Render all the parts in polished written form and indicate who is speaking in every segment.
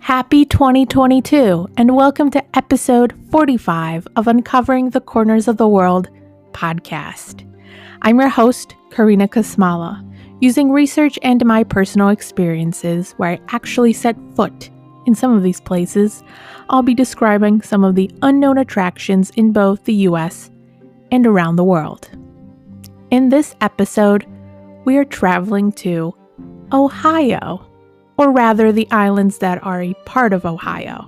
Speaker 1: Happy 2022, and welcome to episode 45 of Uncovering the Corners of the World podcast. I'm your host, Karina Kasmala, using research and my personal experiences where I actually set foot in some of these places. I'll be describing some of the unknown attractions in both the US and around the world. In this episode, we are traveling to Ohio, or rather the islands that are a part of Ohio.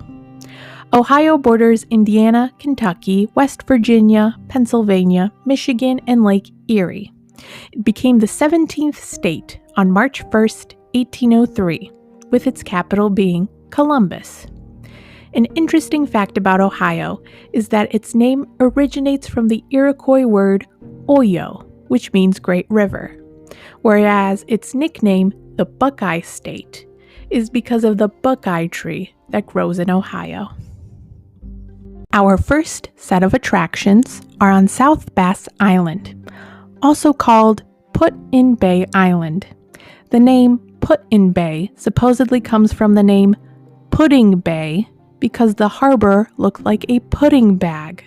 Speaker 1: Ohio borders Indiana, Kentucky, West Virginia, Pennsylvania, Michigan, and Lake Erie. It became the 17th state on March 1st, 1803, with its capital being Columbus. An interesting fact about Ohio is that its name originates from the Iroquois word Oyo, which means Great River, whereas its nickname, the Buckeye State, is because of the buckeye tree that grows in Ohio. Our first set of attractions are on South Bass Island, also called Put-in-Bay Island. The name Put-in-Bay supposedly comes from the name Pudding Bay because the harbor looked like a pudding bag.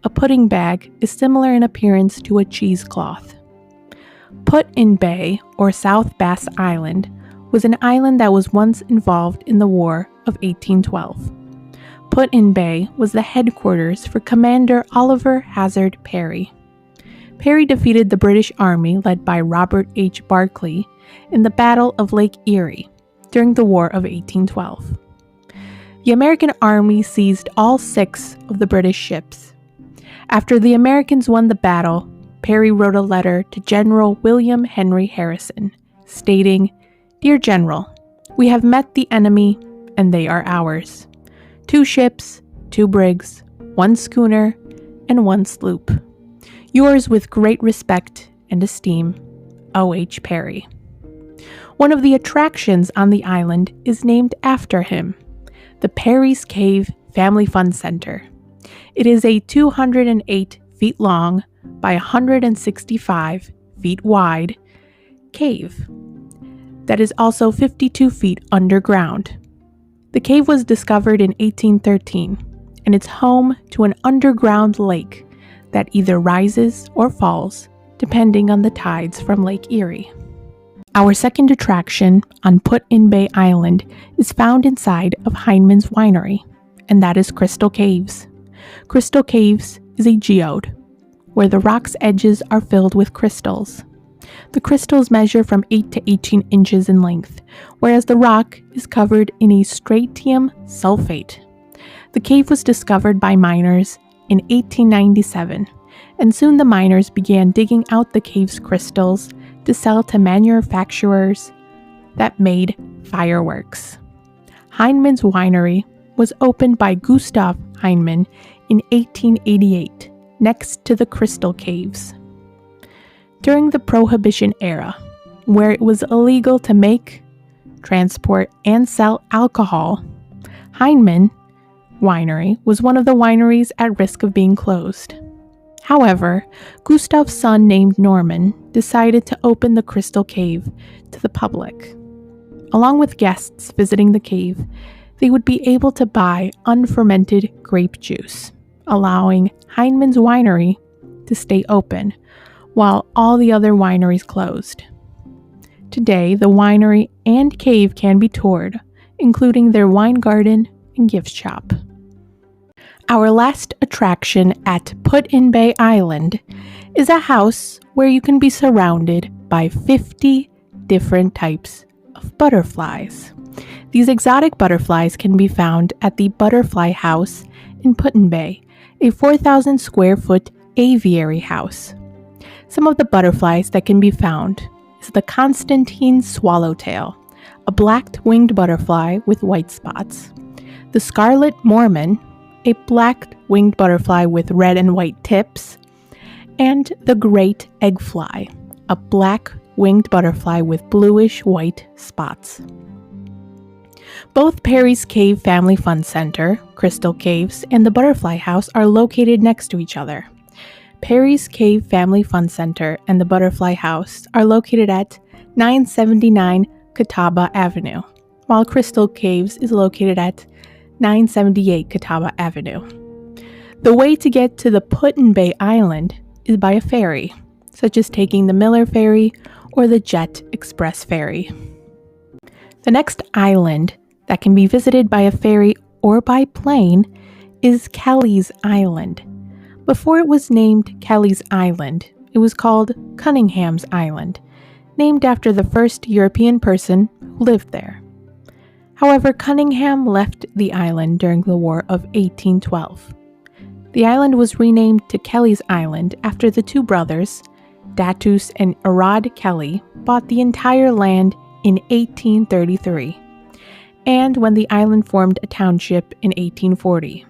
Speaker 1: A pudding bag is similar in appearance to a cheesecloth. Put-in-Bay, or South Bass Island, was an island that was once involved in the War of 1812. Put-in-Bay was the headquarters for Commander Oliver Hazard Perry. Perry defeated the British Army led by Robert H. Barclay in the Battle of Lake Erie during the War of 1812. The American Army seized all 6 of the British ships. After the Americans won the battle, Perry wrote a letter to General William Henry Harrison, stating, "Dear General, we have met the enemy, and they are ours. 2 ships, 2 brigs, 1 schooner, and 1 sloop. Yours with great respect and esteem, O.H. Perry." One of the attractions on the island is named after him, the Perry's Cave Family Fun Center. It is a 208 feet long by 165 feet wide cave that is also 52 feet underground. The cave was discovered in 1813, and it's home to an underground lake that either rises or falls, depending on the tides from Lake Erie. Our second attraction on Put-in-Bay Island is found inside of Heineman's Winery, and that is Crystal Caves. Crystal Caves is a geode, where the rock's edges are filled with crystals. The crystals measure from 8 to 18 inches in length, whereas the rock is covered in a strontium sulfate. The cave was discovered by miners in 1897, and soon the miners began digging out the cave's crystals to sell to manufacturers that made fireworks. Heineman's Winery was opened by Gustav Heinemann in 1888, next to the Crystal Caves. During the Prohibition era, where it was illegal to make, transport, and sell alcohol, Heinemann Winery was one of the wineries at risk of being closed. However, Gustav's son named Norman decided to open the Crystal Cave to the public. Along with guests visiting the cave, they would be able to buy unfermented grape juice, allowing Heineman's Winery to stay open while all the other wineries closed. Today, the winery and cave can be toured, including their wine garden and gift shop. Our last attraction at Put-in-Bay Island is a house where you can be surrounded by 50 different types of butterflies. These exotic butterflies can be found at the Butterfly House in Put-in-Bay, a 4,000 square foot aviary house. Some of the butterflies that can be found is the Constantine swallowtail, a black-winged butterfly with white spots, the Scarlet Mormon, a black-winged butterfly with red and white tips, and the Great Eggfly, a black-winged butterfly with bluish-white spots. Both Perry's Cave Family Fun Center, Crystal Caves, and the Butterfly House are located next to each other. Perry's Cave Family Fun Center and the Butterfly House are located at 979 Catawba Avenue, while Crystal Caves is located at 978 Catawba Avenue. The way to get to the Put-in-Bay Island is by a ferry, such as taking the Miller Ferry or the Jet Express Ferry. The next island that can be visited by a ferry or by plane is Kelleys Island. Before it was named Kelleys Island, it was called Cunningham's Island, named after the first European person who lived there. However, Cunningham left the island during the War of 1812. The island was renamed to Kelleys Island after the two brothers, Datus and Arad Kelley, bought the entire land in 1833, and when the island formed a township in 1840.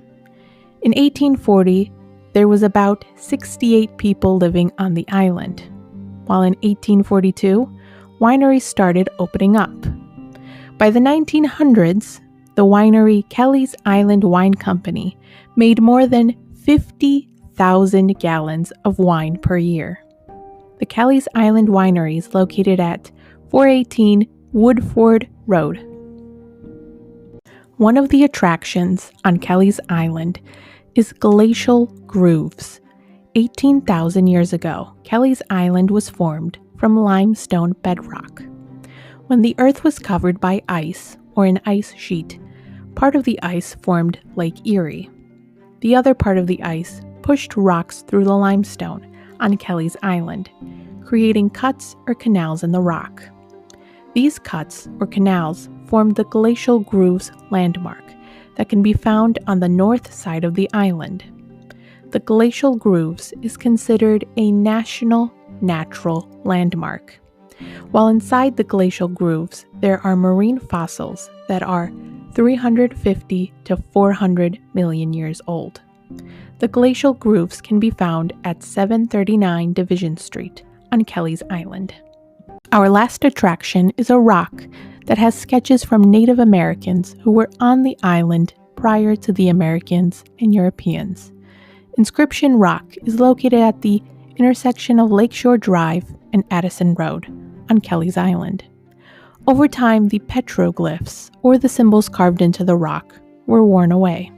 Speaker 1: In 1840, there was about 68 people living on the island, while in 1842, wineries started opening up. By the 1900s, the winery Kelleys Island Wine Company made more than 50,000 gallons of wine per year. The Kelleys Island Winery is located at 418 Woodford Road. One of the attractions on Kelleys Island is Glacial Grooves. 18,000 years ago, Kelleys Island was formed from limestone bedrock. When the earth was covered by ice or an ice sheet, part of the ice formed Lake Erie. The other part of the ice pushed rocks through the limestone on Kelleys Island, creating cuts or canals in the rock. These cuts or canals formed the Glacial Grooves landmark that can be found on the north side of the island. The Glacial Grooves is considered a national natural landmark. While inside the Glacial Grooves, there are marine fossils that are 350 to 400 million years old. The Glacial Grooves can be found at 739 Division Street on Kelleys Island. Our last attraction is a rock that has sketches from Native Americans who were on the island prior to the Americans and Europeans. Inscription Rock is located at the intersection of Lakeshore Drive and Addison Road on Kelleys Island. Over time, the petroglyphs, or the symbols carved into the rock, were worn away.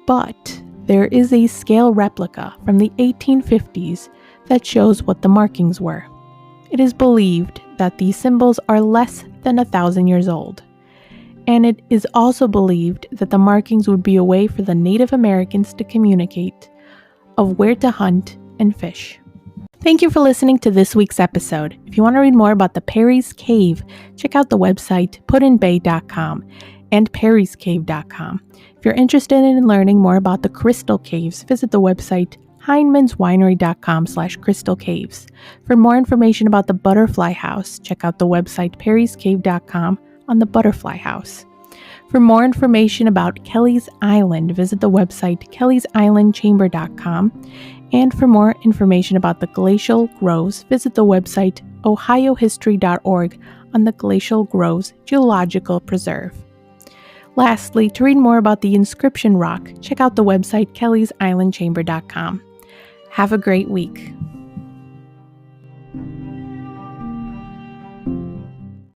Speaker 1: But there is a scale replica from the 1850s that shows what the markings were. It is believed that these symbols are less than 1,000 years old, and it is also believed that the markings would be a way for the Native Americans to communicate of where to hunt and fish. Thank you for listening to this week's episode. If you want to read more about the Perry's Cave, check out the website putinbay.com and perryscave.com. If you're interested in learning more about the Crystal Caves, visit the website heinemannswinery.com/Crystal Caves. For more information about the Butterfly House, check out the website perryscave.com on the Butterfly House. For more information about Kelleys Island, visit the website kelleysislandchamber.com. And for more information about the Glacial Grooves, visit the website ohiohistory.org on the Glacial Grooves Geological Preserve. Lastly, to read more about the Inscription Rock, check out the website kelleysislandchamber.com. Have a great week.